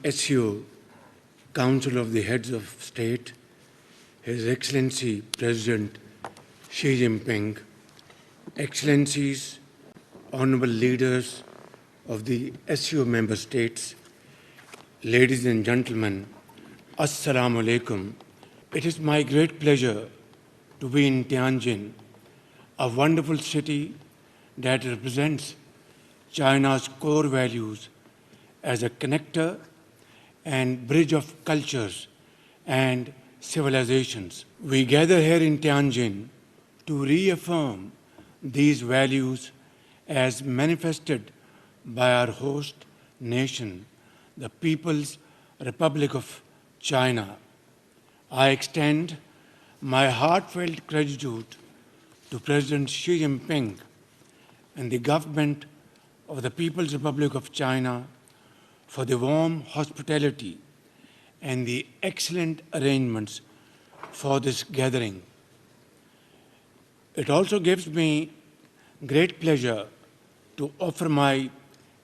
SCO, Council of the Heads of State, His Excellency President Xi Jinping, Excellencies, Honorable Leaders of the SCO member states, ladies and gentlemen, Assalamu alaikum. It is my great pleasure to be in Tianjin, a wonderful city that represents China's core values as a connector and bridge of cultures and civilizations. We gather here in Tianjin to reaffirm these values as manifested by our host nation, the People's Republic of China. I extend my heartfelt gratitude to President Xi Jinping and the government of the People's Republic of China for the warm hospitality and the excellent arrangements for this gathering. It also gives me great pleasure to offer my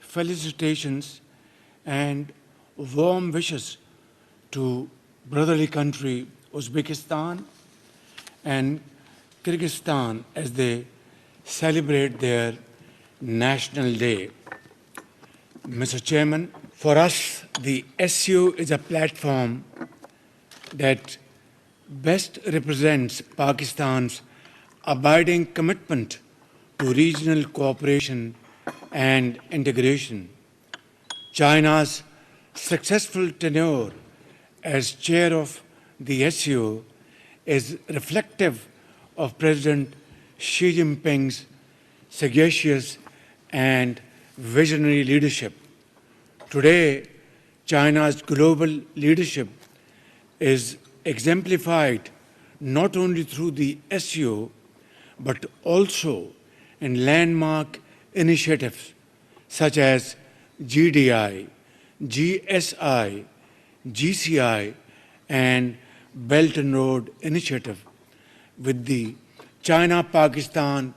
felicitations and warm wishes to brotherly country Uzbekistan and Kyrgyzstan as they celebrate their National Day. Mr. Chairman, for us, the SCO is a platform that best represents Pakistan's abiding commitment to regional cooperation and integration. China's successful tenure as chair of the SCO is reflective of President Xi Jinping's sagacious and visionary leadership. Today, China's global leadership is exemplified not only through the SCO, but also in landmark initiatives such as GDI, GSI, GCI, and Belt and Road Initiative, with the China-Pakistan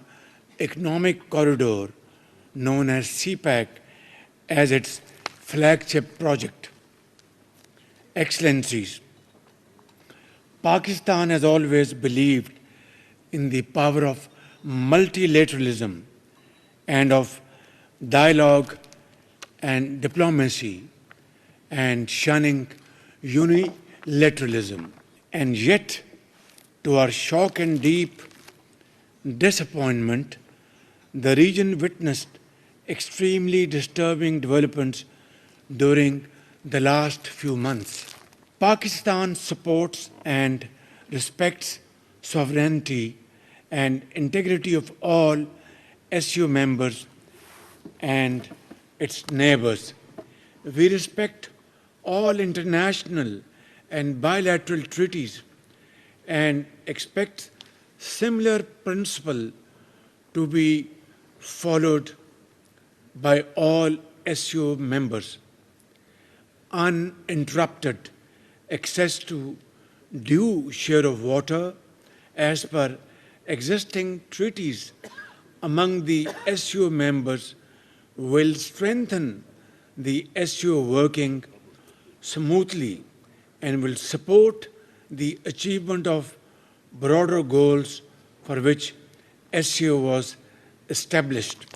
Economic Corridor, known as CPEC, as its flagship project. Excellencies, Pakistan has always believed in the power of multilateralism and of dialogue and diplomacy and shunning unilateralism. And yet, to our shock and deep disappointment, the region witnessed extremely disturbing developments during the last few months. Pakistan supports and respects sovereignty and integrity of all SCO members and its neighbors. We respect all international and bilateral treaties and expect similar principle to be followed by all SCO members. Uninterrupted access to due share of water as per existing treaties among the SCO members will strengthen the SCO working smoothly and will support the achievement of broader goals for which SCO was established.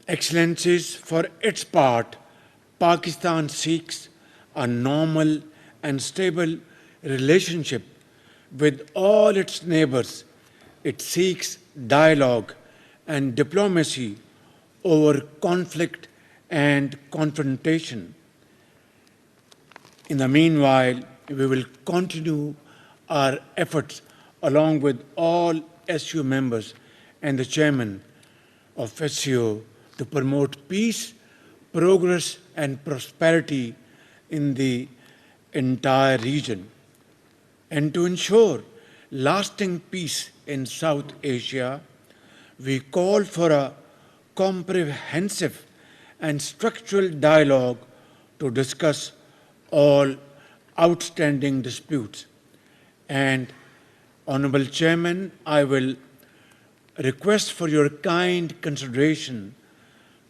Excellencies, for its part, Pakistan seeks a normal and stable relationship with all its neighbors. It seeks dialogue and diplomacy over conflict and confrontation. In the meanwhile, we will continue our efforts along with all SCO members and the chairman of SCO to promote peace, progress, and prosperity in the entire region, and to ensure lasting peace in South Asia. We call for a comprehensive and structural dialogue to discuss all outstanding disputes. And, Honorable Chairman, I will request for your kind consideration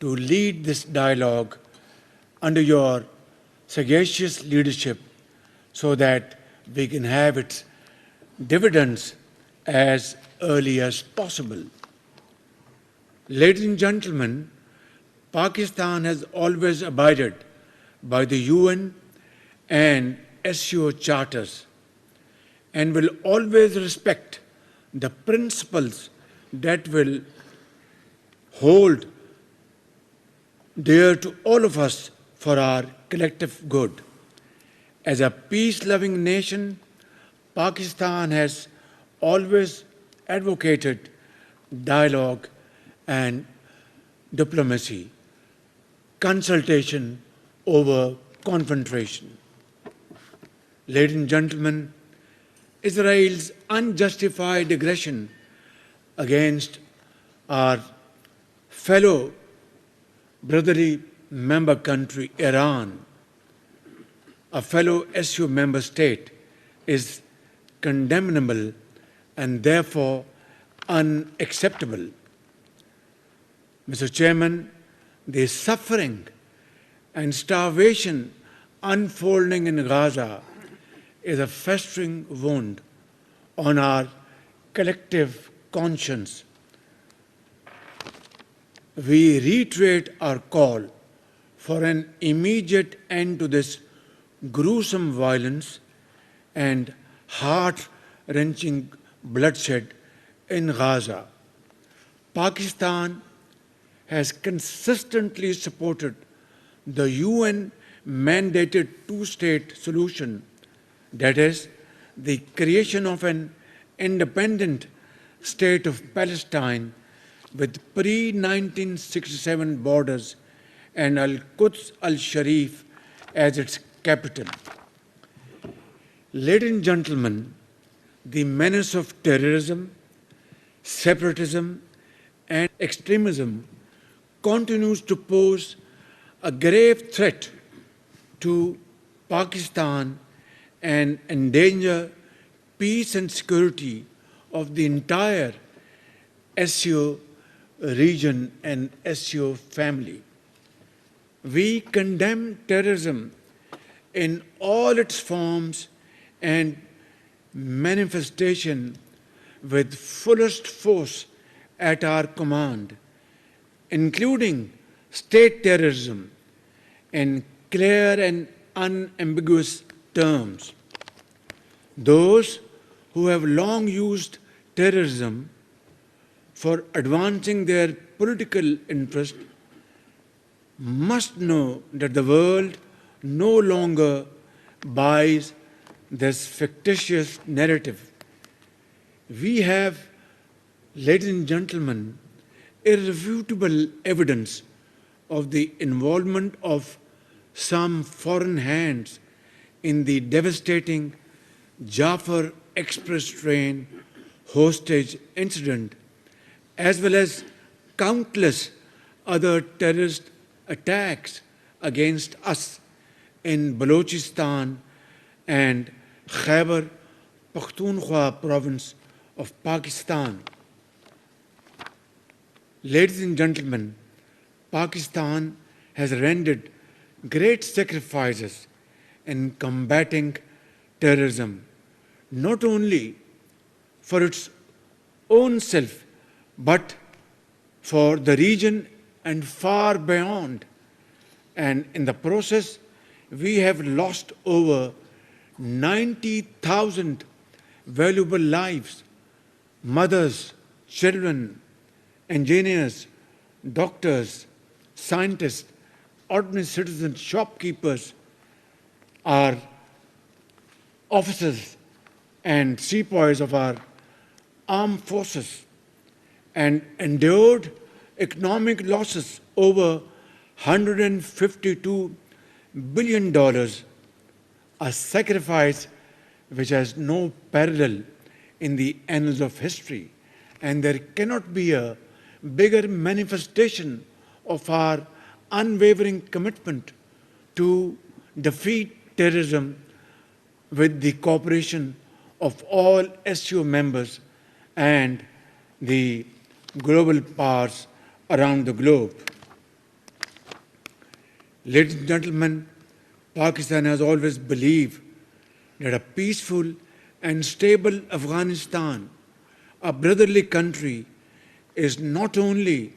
to lead this dialogue under your sagacious leadership so that we can have its dividends as early as possible. Ladies and gentlemen, Pakistan has always abided by the UN and SCO charters and will always respect the principles that will hold dear to all of us for our collective good. As a peace-loving nation, Pakistan has always advocated dialogue and diplomacy, consultation over confrontation. Ladies and gentlemen, Israel's unjustified aggression against our fellow brotherly member country, Iran, a fellow SU member state, is condemnable and therefore unacceptable. Mr. Chairman, the suffering and starvation unfolding in Gaza is a festering wound on our collective conscience. We reiterate our call for an immediate end to this gruesome violence and heart-wrenching bloodshed in Gaza. Pakistan has consistently supported the UN-mandated two-state solution, that is, the creation of an independent state of Palestine with pre-1967 borders and Al-Quds al-Sharif as its capital. Ladies and gentlemen, the menace of terrorism, separatism, and extremism continues to pose a grave threat to Pakistan and endanger peace and security of the entire SCO region and SCO family. We condemn terrorism in all its forms and manifestation with fullest force at our command, including state terrorism in clear and unambiguous terms. Those who have long used terrorism for advancing their political interest must know that the world no longer buys this fictitious narrative. We have, ladies and gentlemen, irrefutable evidence of the involvement of some foreign hands in the devastating Jafar Express train hostage incident, as well as countless other terrorist attacks against us in Balochistan and Khyber Pakhtunkhwa province of Pakistan. Ladies and gentlemen, Pakistan has rendered great sacrifices in combating terrorism, not only for its own self, but for the region and far beyond. And in the process, we have lost over 90,000 valuable lives, mothers, children, engineers, doctors, scientists, ordinary citizens, shopkeepers, our officers and sepoys of our armed forces, and endured economic losses over $152 billion, a sacrifice which has no parallel in the annals of history. And there cannot be a bigger manifestation of our unwavering commitment to defeat terrorism with the cooperation of all SCO members and the global powers around the globe. Ladies and gentlemen, Pakistan has always believed that a peaceful and stable Afghanistan, a brotherly country, is not only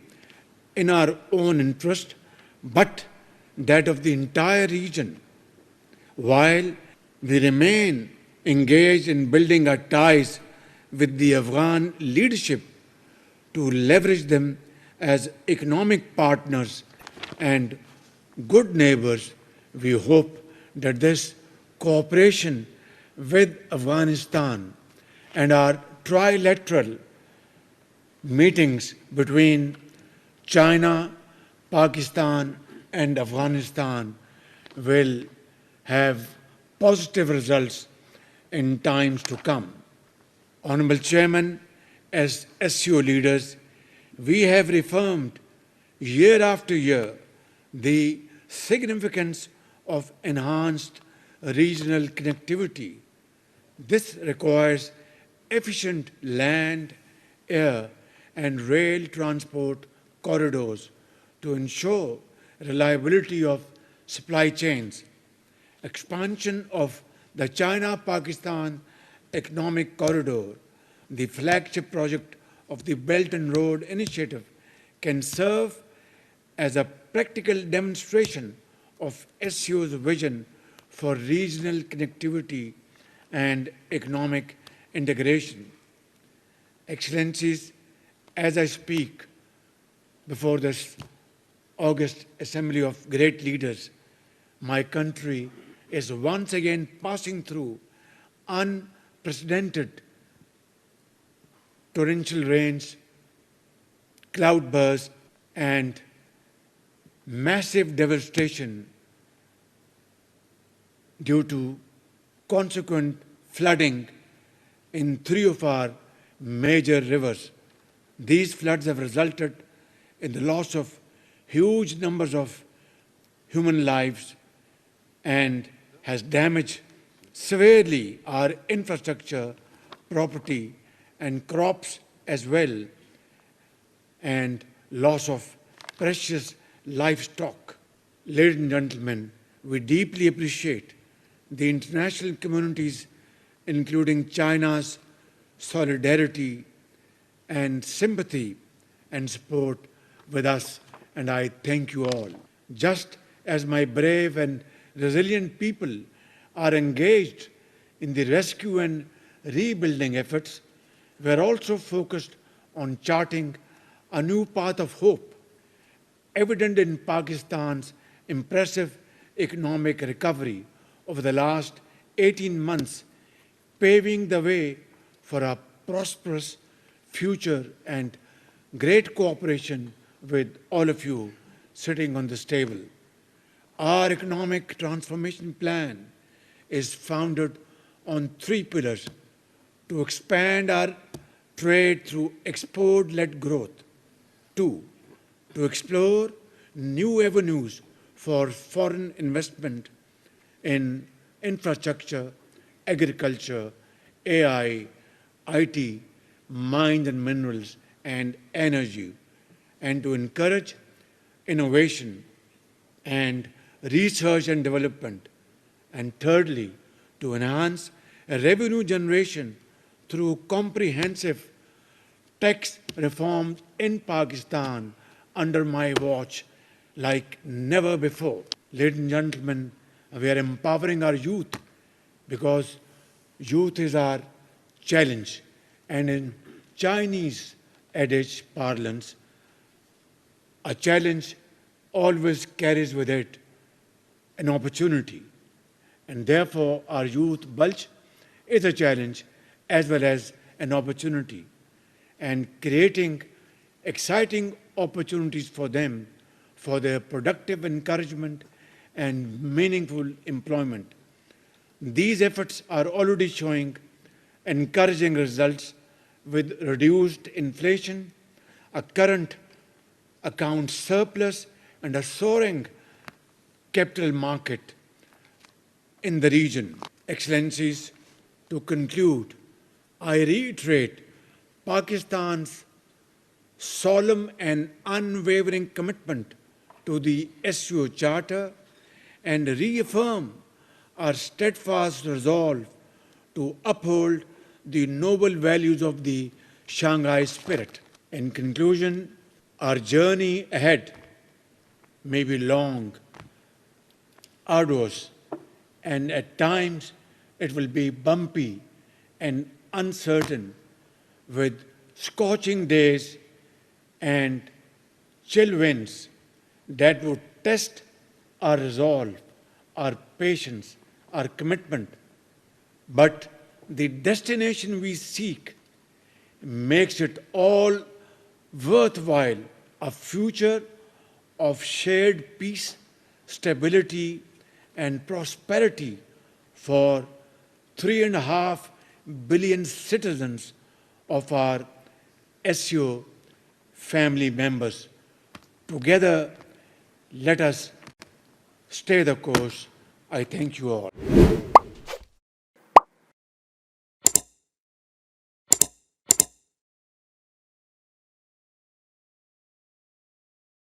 in our own interest, but that of the entire region. While we remain engaged in building our ties with the Afghan leadership to leverage them as economic partners and good neighbors, we hope that this cooperation with Afghanistan and our trilateral meetings between China, Pakistan, and Afghanistan will have positive results in times to come. Honorable Chairman, as SCO leaders, we have reaffirmed year after year the significance of enhanced regional connectivity. This requires efficient land, air, and rail transport corridors to ensure reliability of supply chains. Expansion of the China-Pakistan Economic Corridor, the flagship project of the Belt and Road Initiative, can serve as a practical demonstration of SCO's vision for regional connectivity and economic integration. Excellencies, as I speak before this August Assembly of Great Leaders, my country is once again passing through unprecedented torrential rains, cloudbursts, and massive devastation due to consequent flooding in 3 of our major rivers. These floods have resulted in the loss of huge numbers of human lives and has damaged severely our infrastructure, property, and crops as well, and loss of precious livestock. Ladies and gentlemen, we deeply appreciate the international community's, including China's, solidarity and sympathy and support with us, and I thank you all. Just as my brave and resilient people are engaged in the rescue and rebuilding efforts, we are also focused on charting a new path of hope, evident in Pakistan's impressive economic recovery over the last 18 months, paving the way for a prosperous future and great cooperation with all of you sitting on this table. Our economic transformation plan is founded on 3 pillars: to expand our trade through export-led growth; 2, to explore new avenues for foreign investment in infrastructure, agriculture, AI, IT, mines and minerals, and energy, and to encourage innovation and research and development; and thirdly, to enhance revenue generation through comprehensive tax reforms in Pakistan under my watch like never before. Ladies and gentlemen, we are empowering our youth because youth is our challenge, and in Chinese adage parlance, a challenge always carries with it an opportunity, and therefore our youth bulge is a challenge as well as an opportunity, and creating exciting opportunities for them for their productive encouragement and meaningful employment. These efforts are already showing encouraging results with reduced inflation, a current account surplus, and a soaring capital market in the region. Excellencies, to conclude, I reiterate Pakistan's solemn and unwavering commitment to the SCO Charter and reaffirm our steadfast resolve to uphold the noble values of the Shanghai spirit. In conclusion, our journey ahead may be long, arduous, and at times it will be bumpy and uncertain, with scorching days and chill winds that would test our resolve, our patience, our commitment. But the destination we seek makes it all worthwhile, a future of shared peace, stability, and prosperity for 3.5 billion citizens of our SCO family members. Together, let us stay the course. I thank you all.